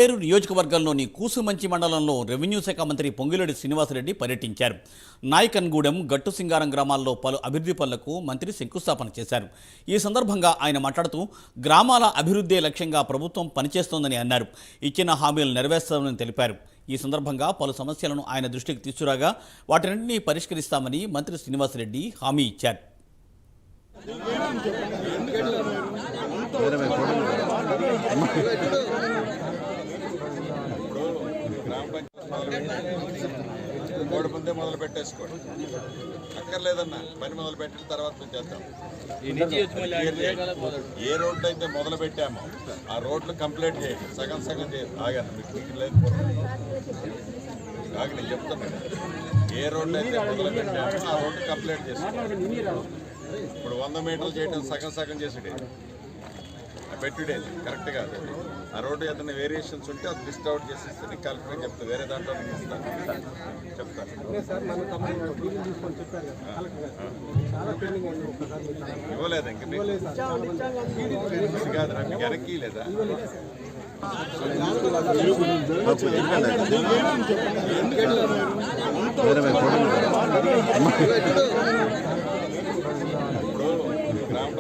పేరు నియోజకవర్గంలోని కూసుమంచి మండలంలో రెవెన్యూ శాఖ మంత్రి పొంగిలేటి శ్రీనివాసరెడ్డి పర్యటించారు. నాయకన్గూడెం, గట్టుసింగారం గ్రామాల్లో పలు అభివృద్ధి పనులకు మంత్రి శంకుస్థాపన చేశారు. ఈ సందర్భంగా ఆయన మాట్లాడుతూ గ్రామాల అభివృద్ధే లక్ష్యంగా ప్రభుత్వం పనిచేస్తోందని అన్నారు. ఇచ్చిన హామీలు నెరవేర్స్తామని తెలిపారు. ఈ సందర్భంగా పలు సమస్యలను ఆయన దృష్టికి తీసుకురాగా వాటిని పరిష్కరిస్తామని మంత్రి శ్రీనివాసరెడ్డి హామీ ఇచ్చారు. కోడి ముందే మొదలు పెట్టేసుకోండి, అక్కర్లేదన్నా పని మొదలు పెట్టిన తర్వాత చేద్దాం. ఏ రోడ్లు అయితే మొదలు పెట్టామో ఆ రోడ్లు కంప్లీట్ చేయండి, సగం సగం చేయండి. ఆగాను మీకు లేదు ఆగి నేను చెప్తున్నాను. ఏ రోడ్లు అయితే మొదలు పెట్టామో ఆ రోడ్డు కంప్లీట్ చేసుకోండి. ఇప్పుడు 100 మీటర్లు చేయడం సగం సగం చేసేది పెట్టుడే కరెక్ట్ కాదు. ఆ రోడ్డు ఏదైనా వేరియేషన్స్ ఉంటే అది లిస్ట్ అవుట్ చేసేస్తే నీకు కలెక్టర్ చెప్తాను, వేరే దాంట్లో చెప్తాను. ఇవ్వలేదు ఇంక కాదు, నాకు వెనక్కి లేదా వేరే